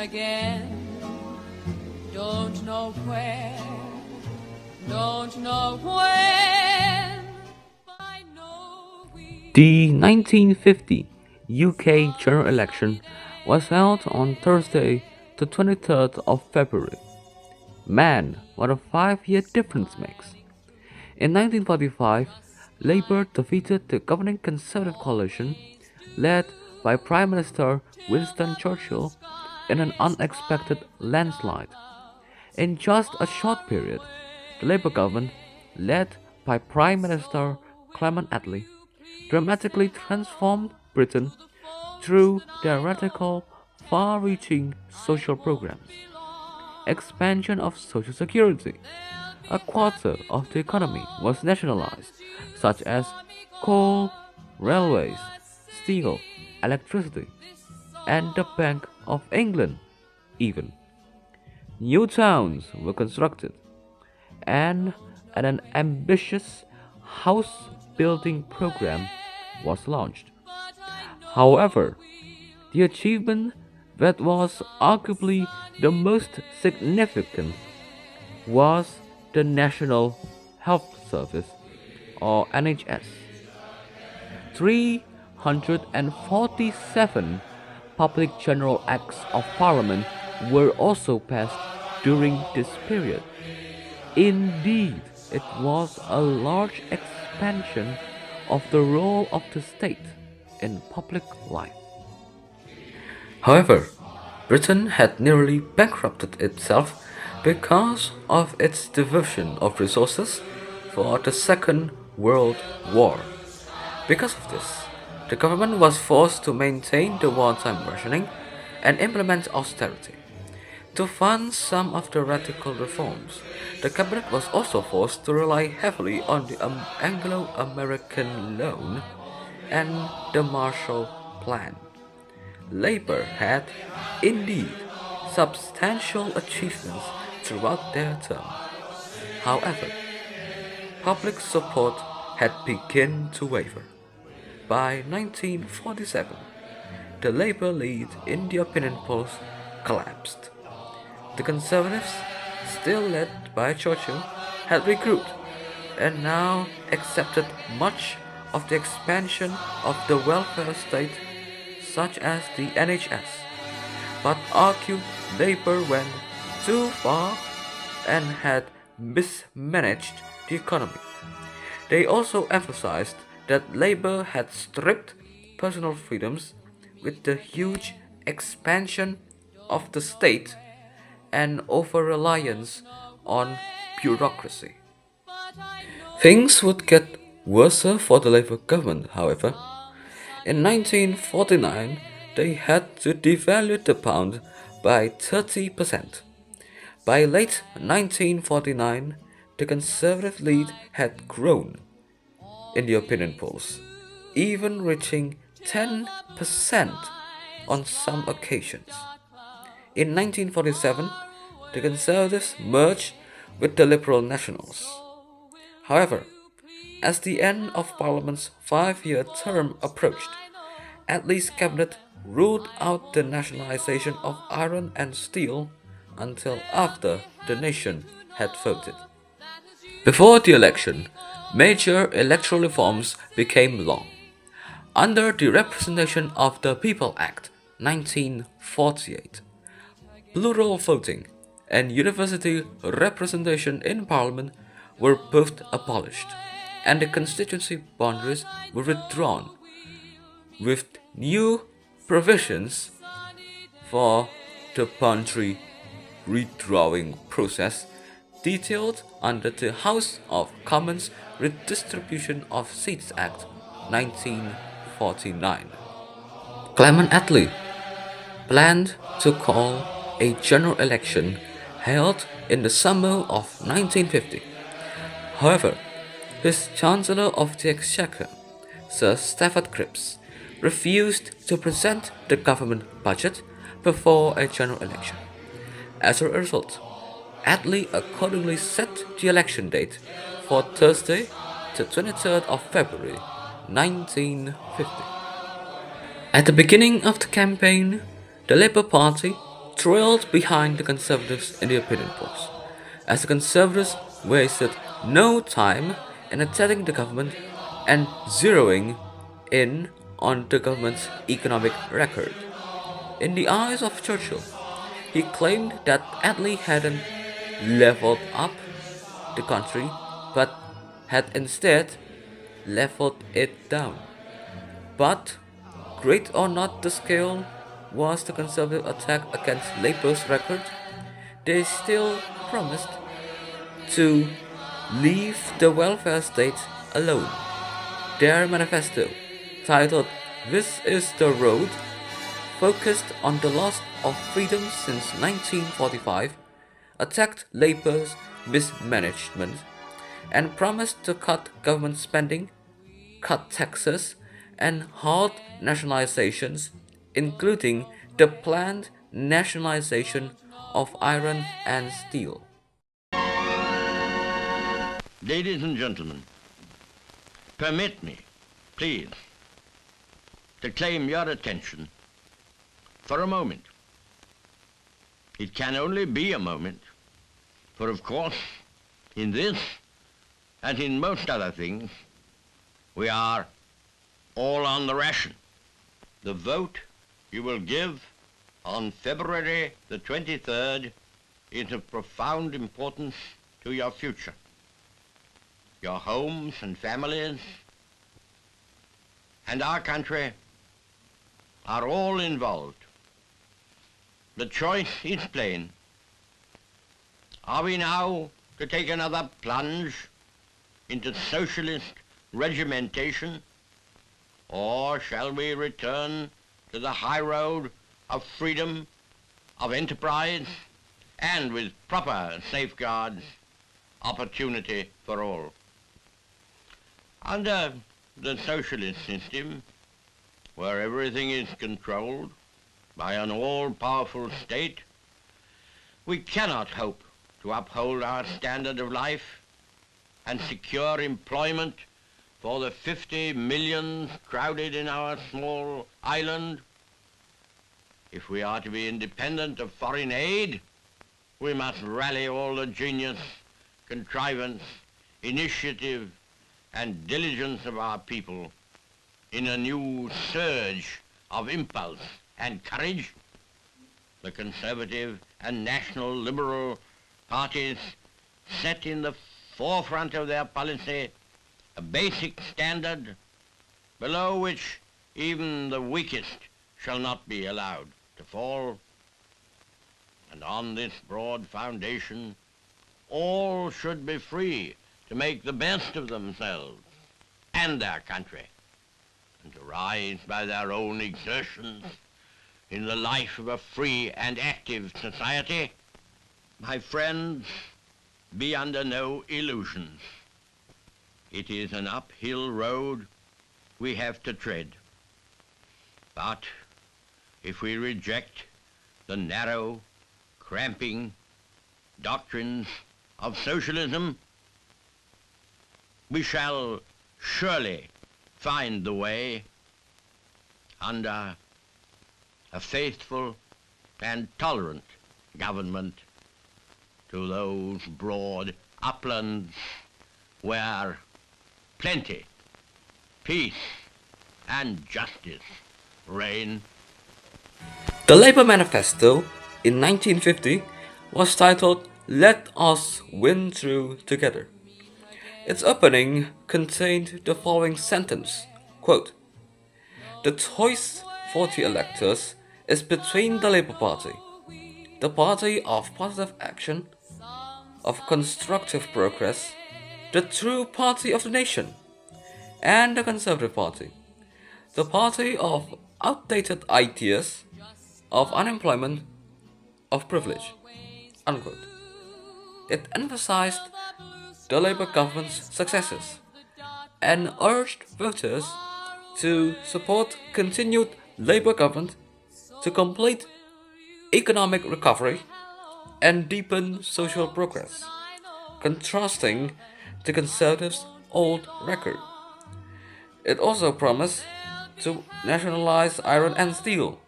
again. Don't know where, don't know when, but I know we. The 1950 UK general election was held on Thursday, the 23rd of February. Man, what a 5 year difference makes. In 1945, Labour defeated the governing Conservative coalition led by Prime Minister Winston Churchill in an unexpected landslide. In just a short period, the Labour government, led by Prime Minister Clement Attlee, dramatically transformed Britain through their radical, far reaching social programs. Expansion of Social Security. A quarter of the economy was nationalized, such as coal, railways, steel, electricity, and the Bank of England, even. New towns were constructed, and an ambitious house building program was launched. However, the achievement that was arguably the most significant was the National Health Service, or NHS. 347 public general acts of parliament were also passed during this period. Indeed, it was a large expansion of the role of the state in public life. However, Britain had nearly bankrupted itself because of its diversion of resources for the Second World War. Because of this, the government was forced to maintain the wartime rationing and implement austerity. To fund some of the radical reforms, the cabinet was also forced to rely heavily on the Anglo American loan and the Marshall Plan. Labour had, indeed, substantial achievements throughout their term. However, public support had begun to waver. By 1947, the Labour lead in the opinion polls collapsed. The Conservatives, still led by Churchill, had regrouped and now accepted much of the expansion of the welfare state, such as the NHS, but argued Labour went too far and had mismanaged the economy. They also emphasized that Labour had stripped personal freedoms with the huge expansion of the state and over reliance on bureaucracy. Things would get worse for the Labour government, however. In 1949, they had to devalue the pound by 30%. By late 1949, the Conservative lead had grown in the opinion polls, even reaching 10% on some occasions. In 1947, the Conservatives merged with the Liberal Nationals. However, as the end of Parliament's 5 year term approached, Attlee's cabinet ruled out the nationalization of iron and steel until after the nation had voted. Before the election, major electoral reforms became law. Under the Representation of the People Act 1948, plural voting and university representation in Parliament were both abolished, and the constituency boundaries were withdrawn, with new provisions for the boundary redrawing process detailed under the House of Commons Redistribution of Seats Act 1949. Clement Attlee planned to call a general election held in the summer of 1950. However, his Chancellor of the Exchequer, Sir Stafford Cripps, refused to present the government budget before a general election. As a result, Attlee accordingly set the election date for Thursday, the 23rd of February, 1950. At the beginning of the campaign, the Labour Party, trailed behind the Conservatives in the opinion polls, as the Conservatives wasted no time in attacking the government and zeroing in on the government's economic record. In the eyes of Churchill, he claimed that Attlee hadn't leveled up the country but had instead leveled it down. But, great or not the scale was the Conservative attack against Labour's record, they still promised to leave the welfare state alone. Their manifesto, titled This is the Road, focused on the loss of freedom since 1945, attacked Labour's mismanagement, and promised to cut government spending, cut taxes, and halt nationalizations, including the planned nationalization of iron and steel. Ladies and gentlemen, permit me, please, to claim your attention for a moment. It can only be a moment, for of course, in this, and in most other things, we are all on the ration. The vote you will give on February the 23rd is of profound importance to your future. Your homes and families and our country are all involved. The choice is plain. Are we now to take another plunge into socialist regimentation, or shall we return to the high road of freedom, of enterprise, and with proper safeguards, opportunity for all? Under the socialist system, where everything is controlled by an all-powerful state, we cannot hope to uphold our standard of life and secure employment for the 50 millions crowded in our small island. If we are to be independent of foreign aid, we must rally all the genius, contrivance, initiative, and diligence of our people in a new surge of impulse and courage. The Conservative and National Liberal parties set in the forefront of their policy a basic standard below which even the weakest shall not be allowed to fall. And on this broad foundation, all should be free to make the best of themselves and their country, and to rise by their own exertions in the life of a free and active society. My friends, be under no illusions. It is an uphill road we have to tread. But if we reject the narrow, cramping doctrines of socialism, we shall surely find the way under a faithful and tolerant government to those broad uplands where plenty, peace, and justice reign. The Labour Manifesto in 1950 was titled Let Us Win Through Together. Its opening contained the following sentence, quote, "The choice for the electors is between the Labour Party, the party of positive action, of constructive progress, the true party of the nation, and the Conservative Party, the party of outdated ideas, of unemployment, of privilege." Unquote. It emphasized the Labour government's successes and urged voters to support continued Labour government to complete economic recovery and deepen social progress, contrasting the Conservatives' old record. It also promised to nationalize iron and steel,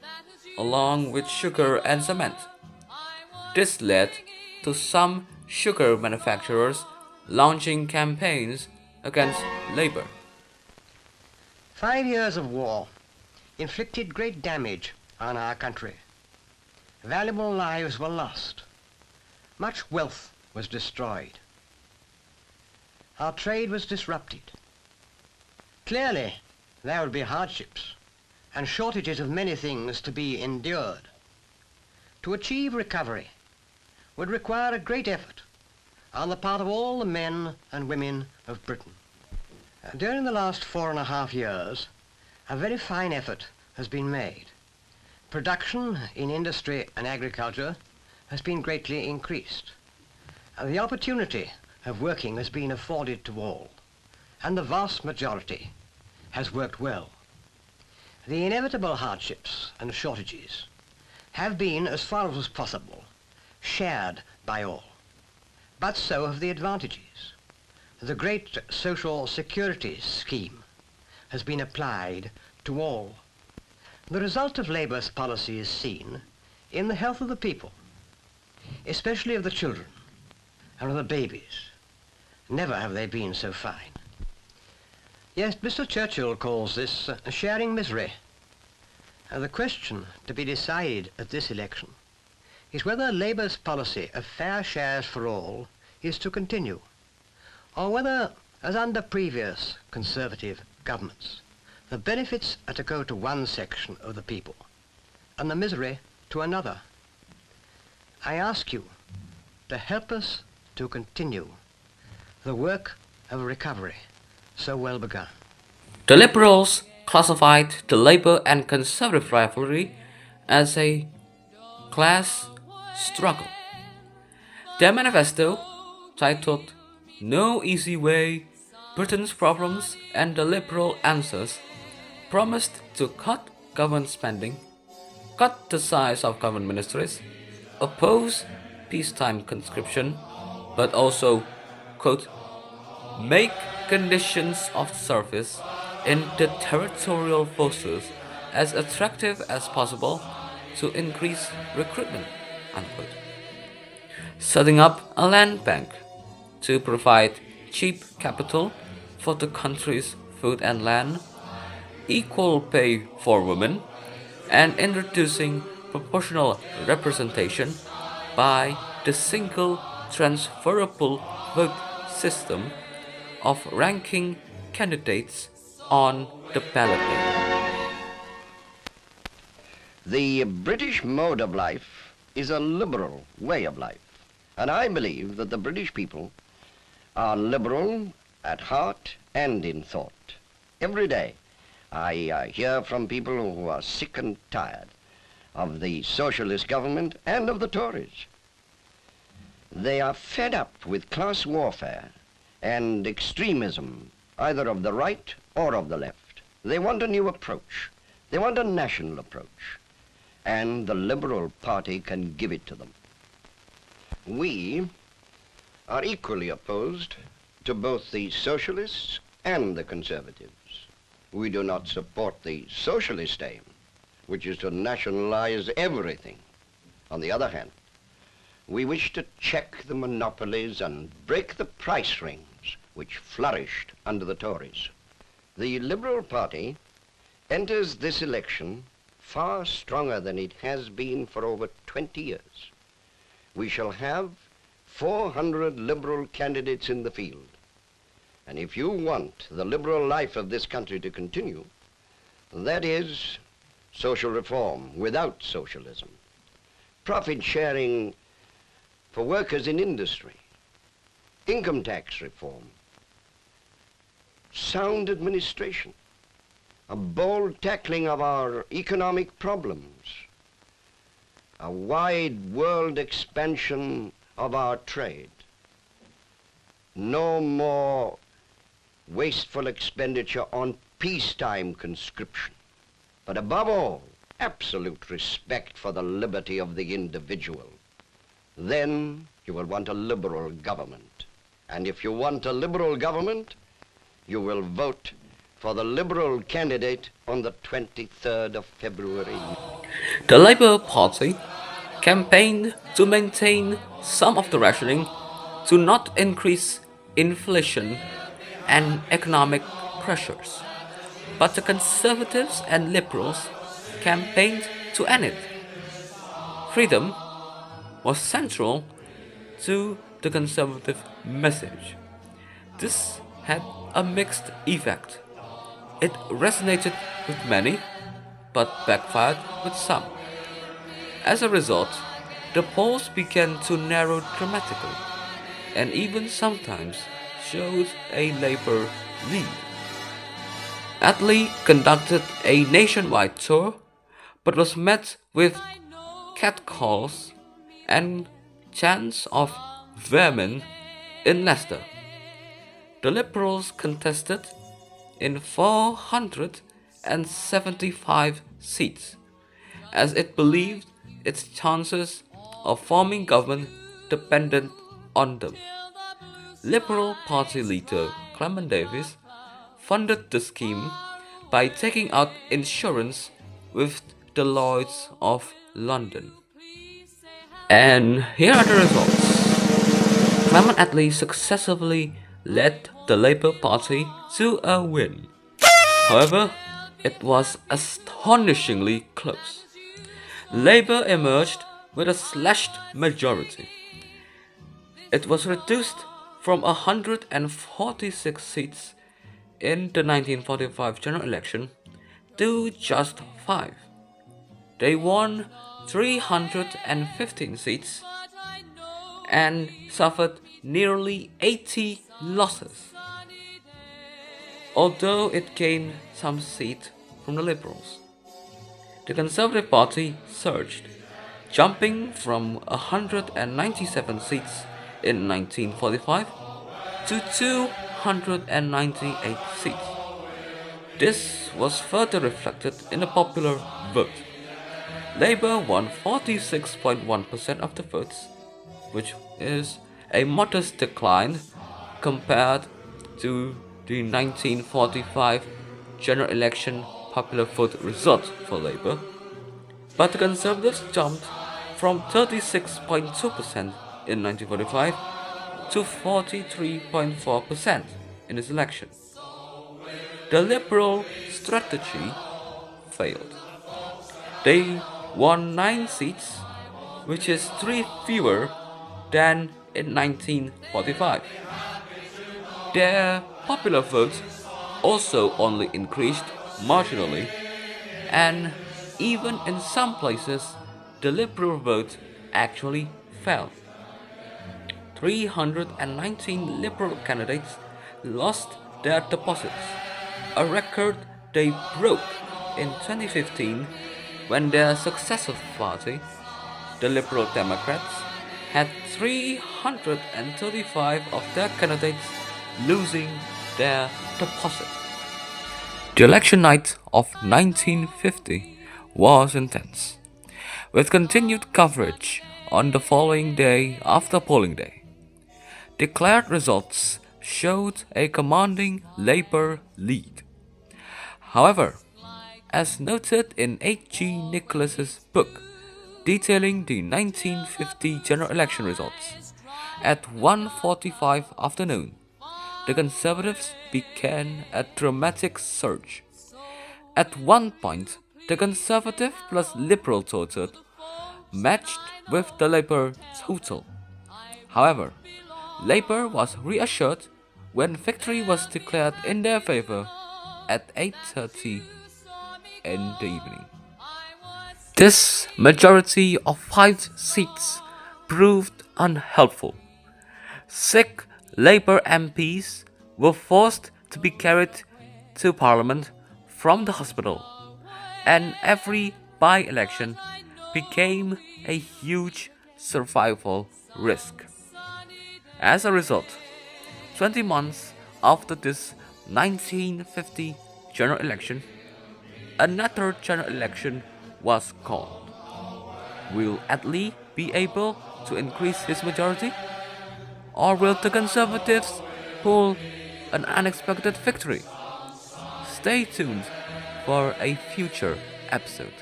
along with sugar and cement, This led to some sugar manufacturers launching campaigns against labor. 5 years of war inflicted great damage on our country. Valuable lives were lost. Much wealth was destroyed. Our trade was disrupted. Clearly, there would be hardships and shortages of many things to be endured. To achieve recovery would require a great effort on the part of all the men and women of Britain. During the last 4.5 years, a very fine effort has been made. Production in industry and agriculture has been greatly increased. The opportunity of working has been afforded to all, and the vast majority has worked well. The inevitable hardships and shortages have been, as far as was possible, shared by all. But so have the advantages. The great social security scheme has been applied to all. The result of Labour's policy is seen in the health of the people, especially of the children and of the babies. Never have they been so fine. Yes, Mr. Churchill calls this sharing misery. The question to be decided at this election is whether Labour's policy of fair shares for all is to continue, or whether, as under previous Conservative governments, the benefits are to go to one section of the people and the misery to another. I ask you to help us to continue the work of recovery so well begun. The Liberals classified the Labour and Conservative rivalry as a class struggle. Their manifesto, titled No Easy Way, Britain's Problems and the Liberal Answers, promised to cut government spending, cut the size of government ministries, oppose peacetime conscription, but also, quote, make conditions of service in the territorial forces as attractive as possible to increase recruitment, unquote. Setting up a land bank to provide cheap capital for the country's food and land, equal pay for women, and introducing proportional representation by the single transferable vote system of ranking candidates on the ballot paper. The British mode of life is a liberal way of life, and I believe that the British people are liberal at heart and in thought. Every day I hear from people who are sick and tired of the socialist government and of the Tories. They are fed up with class warfare and extremism, either of the right or of the left. They want a new approach. They want a national approach. And the Liberal Party can give it to them. We are equally opposed to both the socialists and the conservatives. We do not support the socialist aim, which is to nationalize everything. On the other hand, we wish to check the monopolies and break the price rings which flourished under the Tories. The Liberal Party enters this election far stronger than it has been for over 20 years. We shall have 400 Liberal candidates in the field. And if you want the liberal life of this country to continue, that is social reform without socialism, profit sharing for workers in industry, income tax reform, sound administration, a bold tackling of our economic problems, a wide world expansion of our trade, no more wasteful expenditure on peacetime conscription, but above all, absolute respect for the liberty of the individual. Then you will want a liberal government. And if you want a liberal government, you will vote for the Liberal candidate on the 23rd of February. The Labour Party campaigned to maintain some of the rationing to not increase inflation and economic pressures. But the conservatives and liberals campaigned to end it. Freedom was central to the conservative message. This had a mixed effect. It resonated with many, but backfired with some. As a result, the polls began to narrow dramatically, and even sometimes showed a Labour lead. Attlee conducted a nationwide tour, but was met with catcalls and chants of vermin in Leicester. The Liberals contested in 475 seats, as it believed its chances of forming government depended on them. Liberal Party leader Clement Davis funded the scheme by taking out insurance with the Lloyds of London. And here are the results. Clement Attlee successfully led the Labour Party to a win. However, it was astonishingly close. Labour emerged with a slashed majority. It was reduced from 146 seats in the 1945 general election to just 5. They won 315 seats and suffered nearly 80 losses, although it gained some seats from the Liberals. The Conservative Party surged, jumping from 197 seats in 1945 to 298 seats. This was further reflected in the popular vote. Labour won 46.1% of the votes, which is a modest decline compared to the 1945 general election popular vote result for Labour. But the Conservatives jumped from 36.2% in 1945 to 43.4% in this election. The Liberal strategy failed. They won 9 seats, which is 3 fewer than in 1945. Their popular vote also only increased marginally, and even in some places, the Liberal vote actually fell. 319 Liberal candidates lost their deposits, a record they broke in 2015 when their successor party, the Liberal Democrats, had 335 of their candidates losing their deposit. The election night of 1950 was intense, with continued coverage on the following day after polling day. Declared results showed a commanding Labour lead. However, as noted in H.G. Nicholas's book detailing the 1950 general election results, at 1:45 afternoon, the Conservatives began a dramatic surge. At one point, the Conservative plus Liberal total matched with the Labour total. However, Labour was reassured when victory was declared in their favour at 8:30 in the evening. This majority of 5 seats proved unhelpful. Sick Labour MPs were forced to be carried to Parliament from the hospital, and every by-election became a huge survival risk. As a result, 20 months after this 1950 general election, another general election was called. Will Attlee be able to increase his majority? Or will the Conservatives pull an unexpected victory? Stay tuned for a future episode.